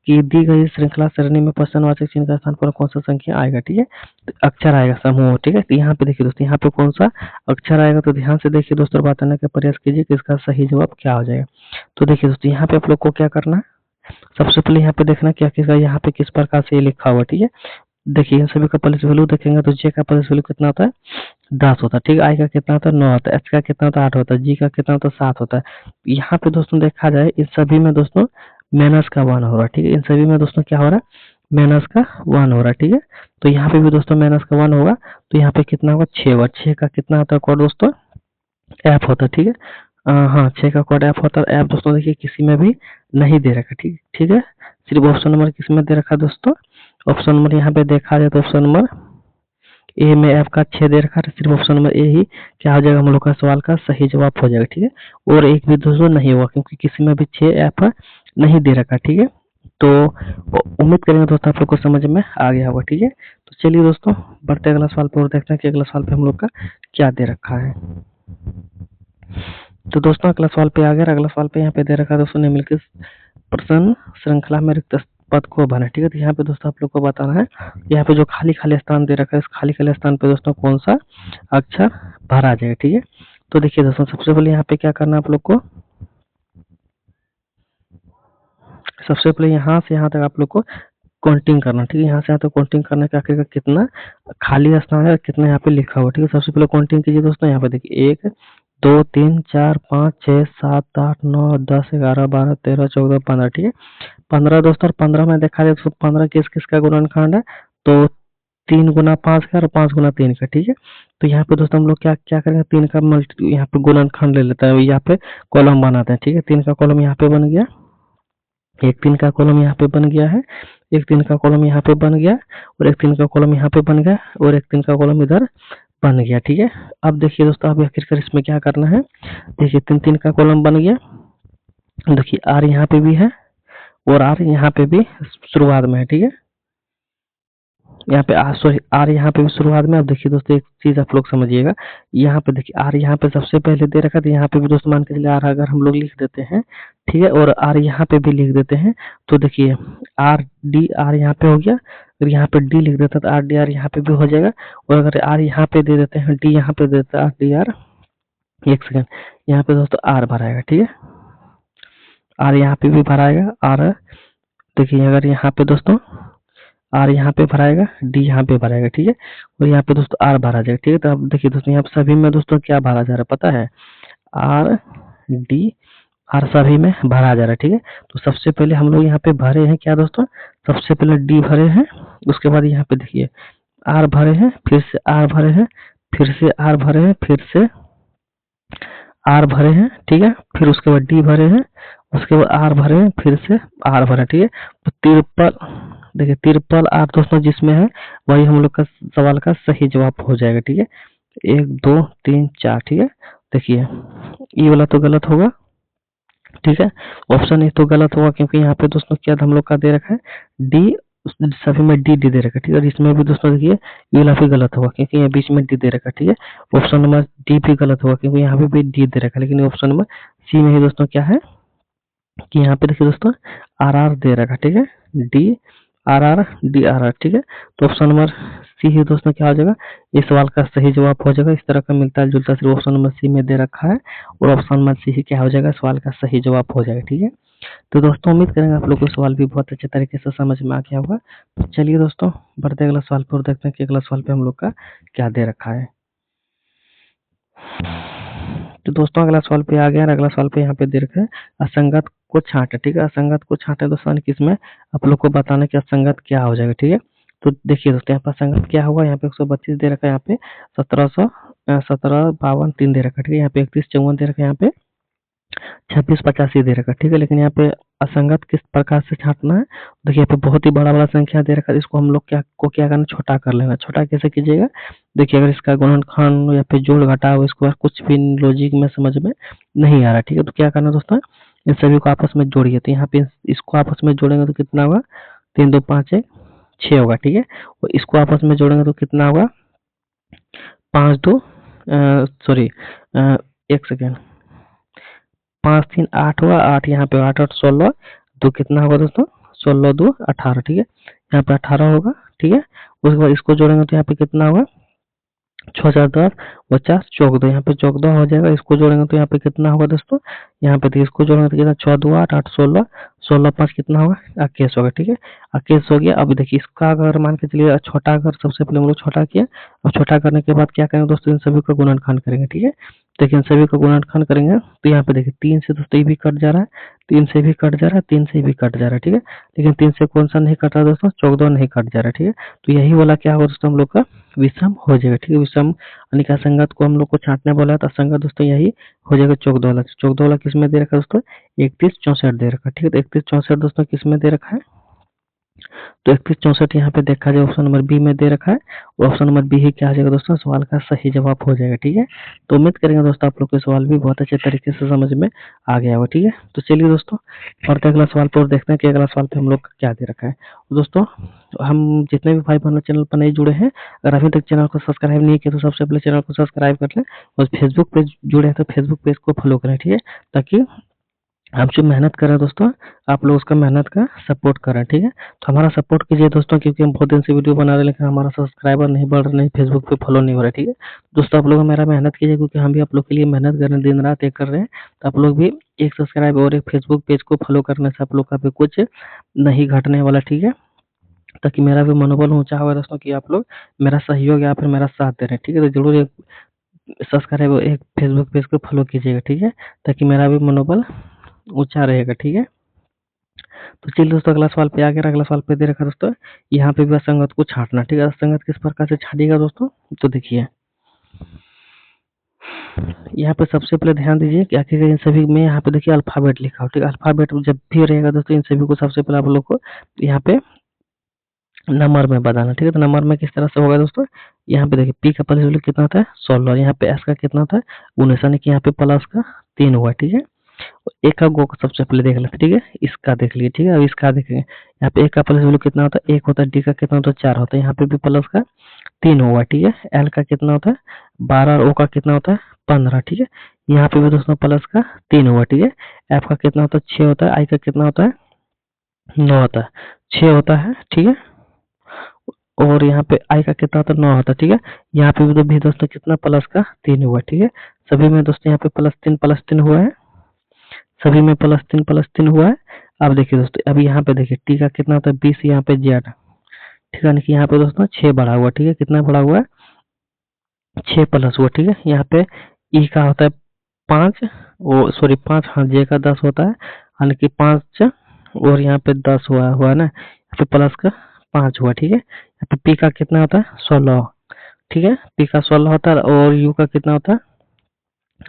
कि दी गई श्रृंखला सरणी में प्रश्नवाचक चिन्ह का स्थान पर कौन सा संख्या आएगा। ठीक है, तो अक्षर आएगा समूह। ठीक है, तो यहाँ पे देखिए दोस्तों यहाँ पे कौन सा अक्षर आएगा, तो ध्यान से देखिए दोस्तों, बताने का प्रयास कीजिए कि इसका सही जवाब क्या हो जाएगा। तो देखिए दोस्तों यहाँ पे आप लोग को क्या करना है, सबसे पहले यहाँ पे देखना क्या किसका यहाँ पे किस प्रकार से ये लिखा हुआ। ठीक है, देखिए इन सभी का प्लस वैल्यू देखेंगे तो जे का प्लस वैल्यू कितना होता है, 10 होता है। ठीक है, आई का कितना होता है, 9 होता है, एच का कितना होता है, 8 होता है, जी का कितना होता है, 7 होता है। यहाँ पे दोस्तों देखा जाए इन सभी में दोस्तों माइनस का 1 हो रहा है। ठीक है, इन सभी में दोस्तों क्या हो रहा है, माइनस का 1 हो रहा है। ठीक है, तो यहाँ पे भी दोस्तों माइनस का 1 होगा, तो यहाँ पे कितना होगा, 6 होगा। 6 का कितना होता है कोड दोस्तों, एफ होता है। ठीक है, हाँ 6 का कोड एफ होता है। एफ दोस्तों देखिए किसी में भी नहीं दे रखा। ठीक ठीक है, सिर्फ ऑप्शन नंबर किस में दे रखा है दोस्तों, ऑप्शन नंबर यहाँ पे देखा जाए तो ऑप्शन नंबर ए में एफ का 6 दे रखा है, सिर्फ ऑप्शन नंबर ए ही क्या हो जाएगा, हम लोग का सवाल का सही जवाब हो जाएगा। ठीक है, और एक भी दोस्तों नहीं होगा क्योंकि किसी में भी 6 एफ नहीं दे रखा। ठीक है, तो उम्मीद करेंगे दोस्तों आप लोग को समझ में आ गया होगा। ठीक है, तो चलिए दोस्तों बढ़ते अगला सवाल पर और देखते हैं कि अगला सवाल पे हम लोग का क्या दे रखा है। तो दोस्तों अगला सवाल पे आ गया, अगला सवाल पे यहाँ पे दे रखा है दोस्तों निम्नलिखित प्रश्न श्रृंखला में रिक्त पद को भरना। ठीक है, तो यहाँ पे दोस्तों आप लोग को बताना है, यहाँ पे जो खाली खाली स्थान दे रखा है, इस खाली खाली स्थान पे दोस्तों कौन सा अक्षर भरा जाएगा। ठीक है, तो देखिए दोस्तों सबसे पहले यहाँ पे क्या करना है आप लोग को, सबसे पहले यहाँ से यहाँ तक आप लोग को काउंटिंग करना। ठीक है, यहाँ से यहाँ तक काउंटिंग करने के आखिर का कितना खाली स्थान है, कितना यहाँ पे लिखा हुआ। ठीक है, सबसे पहले काउंटिंग कीजिए दोस्तों, यहाँ पे देखिए 1 2 3 4 5 6 7 8 9 10 11 12 13 14 15। ठीक है, 15 दोस्तों, 15 में देखा जाए तो 15 किस किस का गुणनखंड है, तो 3 गुना 5 का और 5 गुना 3 का। ठीक है, तो यहाँ पे दोस्तों हम लोग क्या क्या करेंगे, 3 का मल्टी यहाँ पे गुणनखंड ले लेता है, यहाँ पे कॉलम बनाते हैं। ठीक है, 3 का कॉलम यहाँ पे बन गया, एक 3 का कॉलम यहाँ पे बन गया है, एक 3 का कॉलम यहाँ पे बन गया, और एक 3 का कॉलम यहाँ पे बन गया, और एक 3 का कॉलम इधर बन गया। ठीक है, अब देखिए दोस्तों अब आखिरकार इसमें क्या करना है, देखिए 3 3 का कॉलम बन गया, देखिए आर यहाँ पे भी है और आर यहाँ पे भी शुरुआत में है। ठीक है, यहाँ पे आर सॉरी आर यहाँ पे भी शुरुआत में। अब देखिए दोस्तों एक चीज आप लोग समझिएगा, यहाँ पे देखिए आर यहाँ पे सबसे पहले दे रखा था, यहाँ पे भी दोस्तों मान के चलिए आर अगर हम लोग लिख देते हैं, ठीक है, और आर यहाँ पे भी लिख देते हैं, तो देखिए आर डी आर यहाँ पे हो गया, अगर यहाँ पे डी लिख देता तो आर डी आर यहाँ पे भी हो जाएगा, और अगर आर यहाँ पे दे देते हैं, डी यहाँ पे दे देता है, आर डी आर, एक सेकेंड, यहाँ पे दोस्तों आर भराएगा। ठीक है, आर यहाँ पे भी भराएगा, आर देखिए अगर यहाँ पे दोस्तों आर यहाँ पे भराएगा, डी यहाँ पे भराएगा, ठीक है। और यहाँ पे दोस्तों आर भरा जाएगा, ठीक है। तो अब देखिए दोस्तों यहाँ पे सभी में दोस्तों क्या भरा जा रहा है पता है, आर डी आर सभी में भरा जा रहा है, ठीक है। तो सबसे पहले हम लोग यहाँ पे भरे हैं क्या दोस्तों, सबसे पहले डी भरे हैं, उसके बाद यहाँ पे देखिए आर भरे हैं, फिर से आर भरे हैं, फिर से आर भरे हैं, फिर से आर भरे हैं, ठीक है। फिर उसके बाद डी भरे हैं, उसके बाद आर भरे हैं, फिर से आर भरे हैं, ठीक है। तो तिरपल, देखिए तिरपल आर दोस्तों जिसमें है वही हम लोग का सवाल का सही जवाब हो जाएगा, ठीक है। 1 2 3 4, ठीक है। देखिए ये वाला तो गलत होगा, ठीक है। ऑप्शन ए तो गलत होगा क्योंकि यहाँ पे दोस्तों क्या हम लोग का दे रखा है, डी, सभी में डी डी दे रखा है, ठीक है। और इसमें भी दोस्तों देखिए ये वाला भी गलत होगा क्योंकि यहाँ बीच में डी दे रखा है, ठीक है। ऑप्शन नंबर डी भी गलत होगा क्योंकि यहाँ पे भी डी दे रखा है, लेकिन ऑप्शन नंबर सी में ही दोस्तों क्या है कि यहाँ पे देखिए दोस्तों आर आर दे रखा है, ठीक है। D R R D R R, ठीक है। तो ऑप्शन नंबर सी ही दोस्तों क्या हो जाएगा, इस सवाल का सही जवाब हो जाएगा। इस तरह का मिलता जुलता सिर्फ ऑप्शन नंबर सी में दे रखा है और ऑप्शन नंबर सी ही क्या हो जाएगा, सवाल का सही जवाब हो जाएगा, ठीक है। तो दोस्तों उम्मीद करेंगे आप लोग को सवाल भी बहुत अच्छे तरीके से समझ में आ गया होगा। तो चलिए दोस्तों बढ़ते अगला सवाल पर देखते हैं कि अगला सवाल पे हम लोग का क्या दे रखा है। तो दोस्तों अगला सवाल पे आ गया, अगला सवाल पे यहाँ पे दे रखा है असंगत को छांटे, ठीक है। असंगत को छांटे दोस्तों किसमें आप लोग को बताना कि असंगत क्या हो जाएगा, ठीक है। तो देखिए दोस्तों यहाँ पर असंगत क्या होगा, यहाँ पे 132 दे रखा है, यहाँ पे 1752 दे रखा है, ठीक है। यहाँ पे 3154 दे रखा है, यहाँ पे 2685 दे रखा है, ठीक है। लेकिन यहाँ पे असंगत किस प्रकार से छांटना है, देखिए यहाँ पे बहुत ही बड़ा बड़ा संख्या दे रखा है, इसको हम लोग क्या करना, छोटा कर लेना। छोटा कैसे कीजिएगा, देखिए अगर इसका गुणनखंड या फिर जोड़ घटाव इसके बाद कुछ भी लॉजिक में समझ में नहीं आ रहा, ठीक है। तो क्या करना दोस्तों, इन सभी को आपस में जोड़िए। तो यहाँ पे इसको आपस में जोड़ेंगे तो कितना होगा, 3 2 5 1 6 होगा, ठीक है। और इसको आपस में जोड़ेंगे तो कितना होगा, 5 2 सॉरी 1 सेकेंड, 5 3 8 हुआ, 8 यहाँ पे 8 8 16, तो कितना होगा दोस्तों, 16 2 18, ठीक है। यहाँ पे 18 होगा, ठीक है। उसके बाद इसको जोड़ेंगे तो यहाँ पे कितना होगा, 6 4 10 50 14, यहाँ पे 14 हो जाएगा। इसको जोड़ेंगे तो यहाँ पे कितना होगा दोस्तों, यहाँ पे इसको जोड़ेंगे तो कितना, 6 2 8 8 16 16 5 कितना होगा, 21 होगा, ठीक है। 21 हो गया। अब देखिए इसका अगर मान के चलिए छोटा, अगर सबसे पहले हम लोग छोटा किया, अब छोटा करने के बाद क्या करेंगे दोस्तों, इन सभी का गुणनखंड करेंगे, ठीक है। देखिए इन सभी का गुणनखंड करेंगे तो यहाँ पे देखिए 3 से दोस्तों ये भी कट जा रहा है, 3 से भी कट जा रहा है, 3 से भी कट जा रहा है, ठीक है। लेकिन 3 से कौन सा नहीं कट रहा दोस्तों, 14 नहीं कट जा रहा है, ठीक है। तो यही वाला क्या होगा दोस्तों, हम लोग का विषम हो जाएगा, ठीक है। विषम यानी कि असंगत को हम लोग को छांटने बोला है, तो असंगत दोस्तों यही हो जाएगा 14 वाला। 14 वाला किस में दे रखा है दोस्तों, 31 64 दे रखा है, ठीक है। तो 31 64 दोस्तों किस में दे रखा है, तो 31 64 यहाँ पे देखा जाए ऑप्शन नंबर बी में दे रखा है। और ऑप्शन नंबर बी ही क्या आ जाएगा दोस्तों, सवाल का सही जवाब हो जाएगा, ठीक है। तो उम्मीद करेंगे दोस्तों आप लोग को सवाल भी बहुत अच्छे तरीके से समझ में आ गया होगा, ठीक है। तो चलिए दोस्तों बढ़ते अगला सवाल पर देखते हैं कि अगला सवाल पे हम लोग क्या दे रखा है। तो दोस्तों हम जितने भी भाई बहनों चैनल पर नहीं जुड़े हैं, अगर अभी तक चैनल को सब्सक्राइब नहीं किया तो सबसे पहले चैनल को सब्सक्राइब कर लें, और फेसबुक पे जुड़े हैं तो फेसबुक पेज को फॉलो करें, ठीक है। ताकि आप जो मेहनत कर रहे हैं दोस्तों, आप लोग उसका मेहनत का सपोर्ट करें, ठीक है। तो हमारा सपोर्ट कीजिए दोस्तों, क्योंकि हम बहुत दिन से वीडियो बना रहे हैं लेकिन हमारा सब्सक्राइबर नहीं बढ़ रहा, नहीं फेसबुक पे फॉलो नहीं हो रहा है, ठीक है। दोस्तों आप लोग मेरा मेहनत कीजिए, क्योंकि हम भी आप लोग के लिए मेहनत कर रहे हैं, दिन रात एक कर रहे हैं। तो आप लोग भी एक सब्सक्राइब और एक फेसबुक पेज को फॉलो करने से आप लोग का भी कुछ नहीं घटने वाला, ठीक है। ताकि मेरा भी मनोबल ऊंचा होगा दोस्तों, कि आप लोग मेरा सहयोग या फिर मेरा साथ दे रहे हैं, ठीक है। तो जरूर एक सब्सक्राइब और एक फेसबुक पेज को फॉलो कीजिएगा, ठीक है। ताकि मेरा भी मनोबल ऊंचा रहेगा, ठीक है। तो चलिए दोस्तों अगला सवाल पे आ गया, अगला सवाल पे दे रखा है दोस्तों, यहाँ पे भी असंगत को छांटना, ठीक है। असंगत किस प्रकार से छांटिएगा दोस्तों, तो देखिए यहाँ पे सबसे पहले ध्यान दीजिए कि आखिर इन सभी में यहाँ पे देखिए अल्फाबेट लिखा हो, ठीक है। अल्फाबेट जब भी रहेगा दोस्तों, इन सभी को सबसे पहले आप लोग को यहाँ पे नंबर में बताना, ठीक है। तो नंबर में किस तरह से होगा दोस्तों, यहाँ पे देखिए पी का प्लस वैल्यू कितना था, 16, यहाँ पे एस का कितना था, 19, यानी कि यहाँ पे प्लस का 3 हुआ, ठीक है। एक का गो को सबसे पहले देख लेते, ठीक है। इसका देख लीजिए, ठीक है। अब इसका देखेंगे, यहाँ पे एक का प्लस वैल्यू कितना होता है, 1 होता है। डी का कितना होता है, 4 होता है। यहाँ पे भी प्लस का 3 हुआ, ठीक है। एल का कितना होता है, 12, और ओ का कितना होता है, 15, ठीक है। यहाँ पे भी दोस्तों प्लस का 3 हुआ, ठीक है। एफ का कितना होता है, 6 होता है। आई का कितना होता है, 9 होता है, 6 होता है, ठीक है। और यहाँ पे आई का कितना होता है, 9 होता है, ठीक है। यहाँ पे भी दोस्तों कितना, प्लस का 3 हुआ, ठीक है। सभी में दोस्तों यहाँ पे प्लस 3 हुआ है, सभी में प्लस 3 हुआ है। अब देखिए दोस्तों, अभी यहाँ पे देखिए टी का कितना होता है, 20, यहाँ पे जेड, ठीक है, यानी कि यहाँ पे दोस्तों 6 बढ़ा हुआ, ठीक है, कितना बढ़ा हुआ है, 6 प्लस हुआ, ठीक है। यहाँ पे ई का होता है 5, वो सॉरी 5, हाँ जे का 10 होता है, यानी कि 5 और यहाँ पे 10 हुआ ना, यहाँ पे प्लस का 5 हुआ, ठीक है। यहाँ पे पी का कितना होता है 16, ठीक है, पी का 16 होता है और यू का कितना होता है,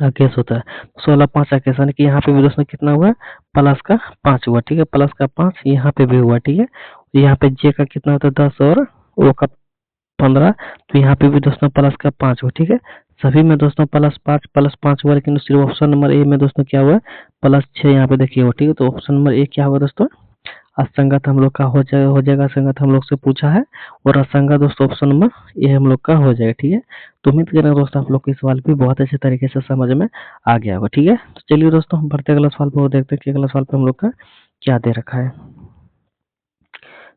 अकेस होता है 16, 5 अकेस, यानी कि यहाँ पे भी दोस्तों कितना हुआ, प्लस का 5 हुआ, ठीक है, प्लस का 5 यहाँ पे भी हुआ, ठीक है। यहाँ पे जे का कितना होता है 10 और ओ का 15, तो यहाँ पे भी दोस्तों प्लस का 5 हुआ, ठीक है। सभी में दोस्तों प्लस 5 हुआ, लेकिन सिर्फ ऑप्शन नंबर ए में दोस्तों क्या हुआ, प्लस 6 यहाँ पे देखिए हो, ठीक है। तो ऑप्शन नंबर ए क्या होगा दोस्तों, असंगत हम लोग का हो जाएगा असंगत हम लोग से पूछा है, और असंगत दोस्तों ऑप्शन नंबर ए हम लोग का हो जाएगा, ठीक है। तो उम्मीद करें दोस्तों आप लोग को इस सवाल भी बहुत अच्छे तरीके से समझ में आ गया होगा, ठीक है। तो चलिए दोस्तों हम बढ़ते अगला सवाल पे और देखते हैं कि अगला सवाल पे हम लोग का क्या दे रखा है।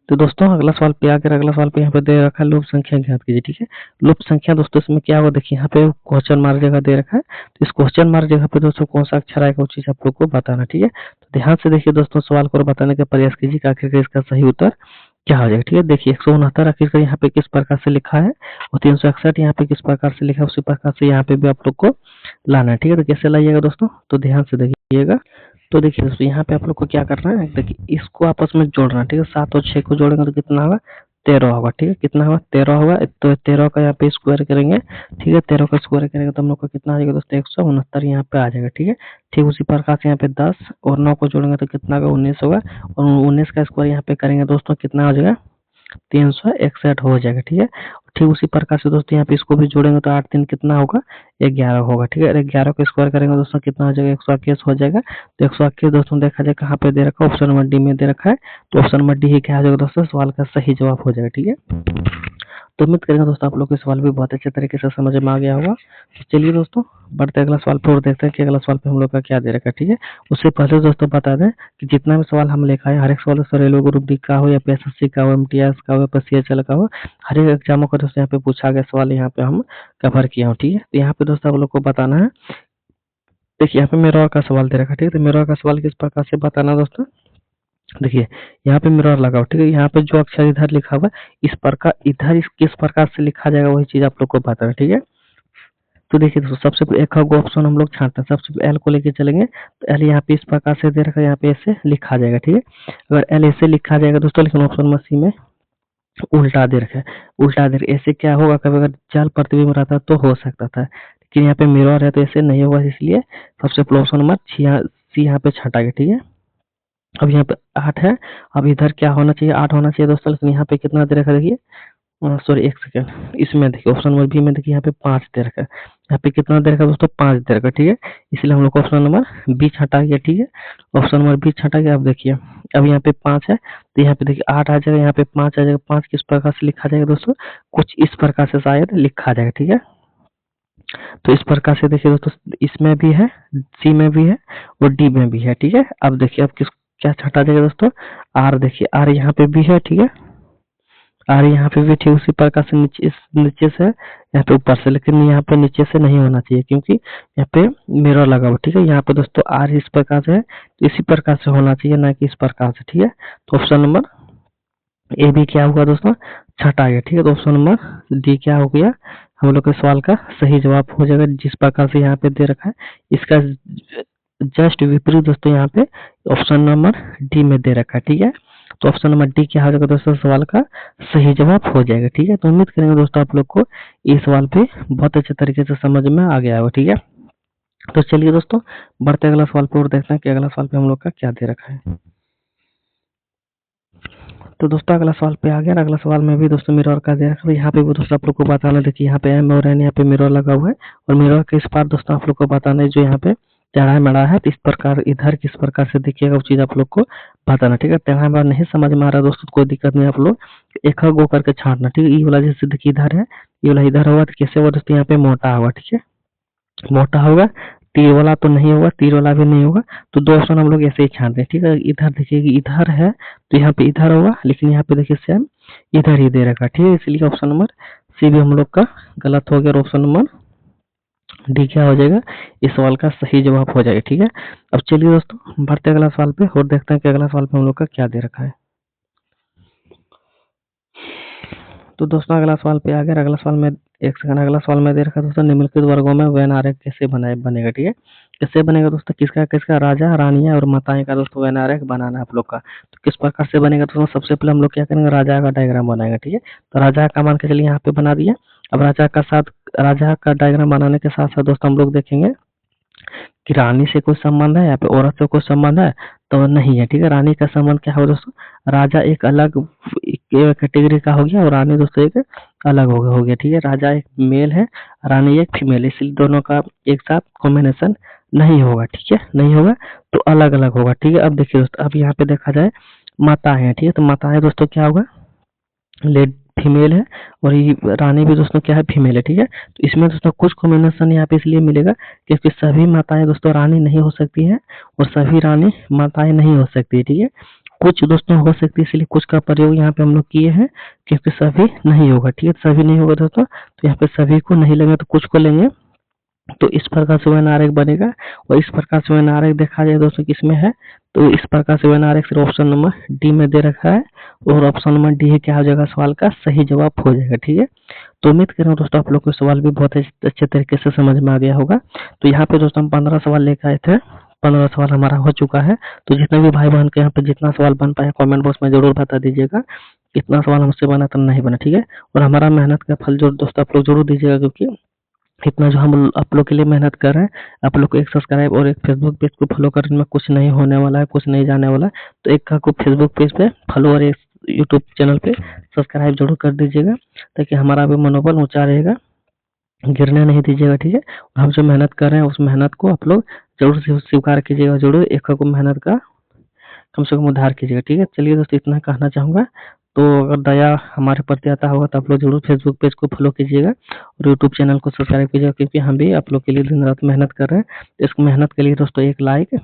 तो दोस्तों अगला सवाल पे आकर अगला सवाल पे यहाँ पे दे रखा है लुप्त संख्या ज्ञात कीजिए, ठीक है। लुप्त संख्या दोस्तों इसमें क्या होगा, देखिए यहाँ पे क्वेश्चन मार्क जगह दे रखा है, तो इस क्वेश्चन मार्क जगह पे दोस्तों कौन सा अक्षर आएगा वो चीज आप लोग को बताना, ठीक है। तो ध्यान से देखिए दोस्तों सवाल को बताने का प्रयास कीजिए कि आखिरकार इसका सही उत्तर क्या हो जाएगा, ठीक है। देखिए 169 आखिरकार यहाँ पे किस प्रकार से लिखा है, और 361 यहाँ पे किस प्रकार से लिखा है, उसी प्रकार से यहाँ पे भी आप लोग को लाना है, ठीक है। तो कैसे लाइएगा दोस्तों, तो ध्यान से देखिएगा। तो देखिए दोस्तों यहाँ पे आप लोग को क्या करना है, देखिए इसको आपस में जोड़ना है, ठीक है। 7 और 6 को जोड़ेंगे तो कितना होगा, 13 होगा, ठीक है। कितना होगा, 13 होगा। तो 13 का यहाँ पे स्क्वायर करेंगे, ठीक है। 13 का स्क्वायर करेंगे तो हम लोग को कितना आ जाएगा दोस्तों, 169 यहाँ पे आ जाएगा, ठीक है। ठीक उसी प्रकार से यहाँ पे 10 और 9 को जोड़ेंगे तो कितना होगा, 19 होगा, और 19 का स्क्वायर यहाँ पे करेंगे दोस्तों कितना हो जाएगा, 361 हो जाएगा, ठीक है। ठीक उसी प्रकार से दोस्तों यहाँ पे इसको भी जोड़ेंगे तो 8 3 कितना होगा, 11 होगा, ठीक है। 11 को स्क्वायर करेंगे दोस्तों कितना हो जाएगा, 121 हो जाएगा। तो 121 दोस्तों देखा जाए कहाँ पे दे रखा है, ऑप्शन नंबर डी में दे रखा है। तो ऑप्शन नंबर डी ही क्या हो जाएगा दोस्तों, सवाल का सही जवाब हो जाएगा, ठीक है। तो उम्मीद करेंगे दोस्तों आप लोग को सवाल भी बहुत अच्छे तरीके से समझ में आ गया होगा। तो चलिए दोस्तों बढ़ते अगला सवाल पर और देखते हैं कि अगला सवाल पे हम लोग का क्या दे रखा है, ठीक है। उससे पहले दोस्तों बता दें कि जितना भी सवाल हम लेकर आए हर एक सवाल सर रेलवे ग्रुप डी का हो या पीएसएससी का हो, एमटीएस का हो या सीएचएल का हो, हर एक एग्जामों का दोस्तों यहाँ पे पूछा गया सवाल यहाँ पे हम कवर किया हूँ, ठीक है। तो यहाँ पे दोस्तों आप लोग को बताना है, देखिए यहाँ पे मिरर का सवाल दे रखा है, ठीक है। तो मिरर का सवाल किस प्रकार से बताना दोस्तों, देखिए यहाँ पे मिरर लगाओ, ठीक है। यहाँ पे जो अक्षर इधर लिखा हुआ है इस प्रकार इधर किस प्रकार से लिखा जाएगा वही चीज आप लोग को बताना है, ठीक है। तो देखिए दोस्तों सबसे पहले एक ऑप्शन हम लोग छांटते हैं, सबसे पहले एल को लेके चलेंगे, तो एल यहाँ पे इस प्रकार से दे रखा है, यहाँ पे ऐसे लिखा जाएगा, ठीक है। अगर एल ऐसे लिखा जाएगा दोस्तों, लेकिन ऑप्शन नंबर सी में उल्टा दे रखा है, उल्टा दे रखा है। ऐसे क्या होगा, कभी अगर जल प्रतिबिंब रहता तो हो सकता था, लेकिन यहाँ पे मिरर है तो ऐसे नहीं होगा, इसलिए सबसे पहले ऑप्शन नंबर सी यहाँ पे छटा गया, ठीक है। अब यहाँ पे 8 है, अब इधर क्या होना चाहिए, 8 होना चाहिए दोस्तों, लेकिन यहाँ पे कितना दे रखा है, देखिए सॉरी एक सेकंड, इसमें देखिए ऑप्शन नंबर बी में देखिए यहाँ पे 5 दे रखा है, यहाँ पे कितना दे रखा है दोस्तों, 5 दे रखा है, ठीक है। इसलिए हम लोग को ऑप्शन नंबर बी छटा गया, ठीक है। ऑप्शन नंबर बी छटा गया। अब देखिए अब यहाँ पे 5 है, तो यहाँ पे देखिए 8 आ जाएगा, यहाँ पे 5 आ जाएगा। 5 किस प्रकार से लिखा जाएगा दोस्तों, कुछ इस प्रकार से शायद लिखा जाएगा, ठीक है। तो इस प्रकार से देखिए दोस्तों इसमें भी है, सी में भी है और डी में भी है, ठीक है। अब देखिए अब किस क्या छटा जाएगा दोस्तों, आर, देखिए आर यहाँ पे भी है, ठीक है। आर यहाँ पे भी ठीक उसी प्रकार से नीचे से यहाँ पे ऊपर से, लेकिन यहाँ पे नीचे से नहीं होना चाहिए क्योंकि यहाँ पे मिरर लगा हुआ, ठीक है। यहाँ पे दोस्तों आर इस प्रकार से है तो इसी प्रकार से होना चाहिए, ना कि इस प्रकार से, ठीक है। तो ऑप्शन नंबर ए भी क्या हुआ दोस्तों, छटा गया, ठीक है। तो ऑप्शन नंबर डी क्या हो गया, हम लोग के सवाल का सही जवाब हो जाएगा, जिस प्रकार से यहाँ पे दे रखा है इसका जस्ट विपरीत दोस्तों यहाँ पे ऑप्शन नंबर डी में दे रखा है, ठीक है। तो ऑप्शन नंबर डी क्या हो जाएगा दोस्तों, सवाल का सही जवाब हो जाएगा, ठीक है। तो उम्मीद करेंगे दोस्तों आप लोग को इस सवाल पे बहुत अच्छे तरीके से समझ में आ गया होगा, ठीक है। तो चलिए दोस्तों बढ़ते अगला सवाल पे और देखते हैं कि अगला सवाल पे हम लोग का क्या दे रखा है। तो दोस्तों अगला सवाल पे आ गया, अगला सवाल में भी दोस्तों मिरर का दे रखा है। यहाँ पे भी दोस्तों आप लोग को बताना, देखिए यहाँ पे एम और एन यहाँ पे मिरर लगा हुआ है, और मिरर के इस पार दोस्तों आप लोग को बताना है जो यहाँ पे टेढ़ा मेढ़ा है, तो इस प्रकार इधर किस प्रकार से दिखेगा वो चीज आप लोग को बताना, ठीक है। टेढ़ा मेढ़ा नहीं समझ में आ रहा दोस्तों, कोई दिक्कत नहीं, आप लोग एक गो करके छांटना, ठीक है। ये वाला जैसे देखिए इधर है, ये वाला इधर होगा तो कैसे होगा दोस्तों, यहाँ पे मोटा होगा, ठीक है, मोटा होगा। तीर वाला तो नहीं होगा, तीर वाला भी नहीं होगा, तो दो ऑप्शन हम लोग ऐसे ही छांट दें, ठीक है। इधर देखिए इधर है तो यहाँ पे इधर होगा, लेकिन यहाँ पे देखिए सेम इधर ही दे रखा, ठीक है। इसलिए ऑप्शन नंबर सी भी हम लोग का गलत हो गया, और ऑप्शन नंबर डी क्या हो जाएगा, इस सवाल का सही जवाब हो जाएगा, ठीक है। अब चलिए दोस्तों बढ़ते अगला सवाल पे और देखते हैं कि अगला सवाल पे हम लोग का क्या दे रखा है। तो दोस्तों अगला सवाल पे आ गया। अगला सवाल में एक सेकंड, अगला सवाल में दे रखा है दोस्तों, निम्नलिखित वर्गों में वेन आरेख कैसे बनेगा, ठीक है। कैसे बनेगा दोस्तों, किसका किसका, राजा रानियां और माताएं का दोस्तों वेन आरेख बनाना है आप लोग का। तो किस प्रकार से बनेगा दोस्तों, सबसे पहले हम लोग क्या करेंगे, राजा का डायग्राम बनाएगा, ठीक है। तो राजा का मान के चलिए यहाँ पे बना दिया। अब राजा का डायग्राम बनाने के साथ साथ दोस्तों हम लोग देखेंगे कि रानी से कोई संबंध है, या फिर औरत से कोई संबंध है, तो नहीं है, ठीक है। रानी का संबंध क्या होगा दोस्तों, राजा एक अलग कैटेगरी का हो गया और रानी दोस्तों एक अलग हो गया, ठीक है। राजा एक मेल है, रानी एक फीमेल, इसलिए दोनों का एक साथ कॉम्बिनेशन नहीं होगा, ठीक है, नहीं होगा, तो अलग अलग होगा, ठीक है। अब देखिए दोस्तों, अब यहाँ पे देखा जाए माता है, ठीक है, तो माता है दोस्तों क्या होगा, लेड फीमेल है, और ये रानी भी दोस्तों क्या है, फीमेल है, ठीक है। तो इसमें दोस्तों कुछ कॉम्बिनेशन यहाँ पे इसलिए मिलेगा क्योंकि सभी माताएं दोस्तों रानी नहीं हो सकती हैं और सभी रानी माताएं नहीं हो सकती है, ठीक है। कुछ दोस्तों हो सकती है, इसलिए कुछ का प्रयोग यहाँ पे हम लोग किए हैं, क्योंकि सभी नहीं होगा, ठीक है। सभी नहीं होगा दोस्तों, तो यहाँ पे सभी को नहीं लेंगे तो कुछ को लेंगे, तो इस प्रकार से वेन आरेख बनेगा। और इस प्रकार से वेन आरेख देखा जाए दोस्तों किसमें है, तो इस प्रकार से वेन आरेख सिर्फ ऑप्शन नंबर डी में दे रखा है, और ऑप्शन नंबर डी है क्या हो जाएगा, सवाल का सही जवाब हो जाएगा, ठीक है। तो उम्मीद कर रहा हूँ दोस्तों आप लोग को सवाल भी बहुत अच्छे तरीके से समझ में आ गया होगा। तो यहाँ पे दोस्तों हम 15 सवाल लेकर आए थे, 15 सवाल हमारा हो चुका है। तो जितने भी भाई बहन के यहाँ पे जितना सवाल बन पाए कमेंट बॉक्स में जरूर बता दीजिएगा, कितना सवाल हमसे बना तो नहीं बना, ठीक है। और हमारा मेहनत का फल जो दोस्तों आप लोग जरूर दीजिएगा, क्योंकि इतना जो हम आप लोग के लिए मेहनत कर रहे हैं, आप लोग को एक सब्सक्राइब और एक फेसबुक पेज को फॉलो करने में कुछ नहीं होने वाला है, कुछ नहीं जाने वाला है। तो एक का को फेसबुक पेज पे फॉलो और एक यूट्यूब चैनल पे सब्सक्राइब जरूर कर दीजिएगा, ताकि हमारा भी मनोबल ऊंचा रहेगा, गिरने नहीं दीजिएगा, ठीक है। हम जो मेहनत कर रहे हैं उस मेहनत को आप लोग जरूर स्वीकार कीजिएगा, जरूर एक को मेहनत का कम से कम उद्धार कीजिएगा, ठीक है। चलिए दोस्तों इतना कहना चाहूँगा। तो अगर दया हमारे प्रति आता होगा तो आप लोग जरूर फेसबुक पेज को फॉलो कीजिएगा और यूट्यूब चैनल को सब्सक्राइब कीजिएगा, क्योंकि हम भी आप लोग के लिए दिन रात मेहनत कर रहे हैं। तो इस मेहनत के लिए दोस्तों एक लाइक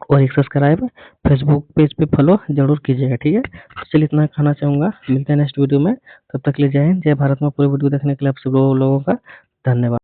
और एक सब्सक्राइब फेसबुक पेज पे फॉलो जरूर कीजिएगा, ठीक है। तो चलिए इतना कहना चाहूँगा, मिलते हैं नेक्स्ट वीडियो में। तब तक के लिए जय हिंद, जय भारत में। पूरी वीडियो देखने के लिए आप सब लोगों का धन्यवाद।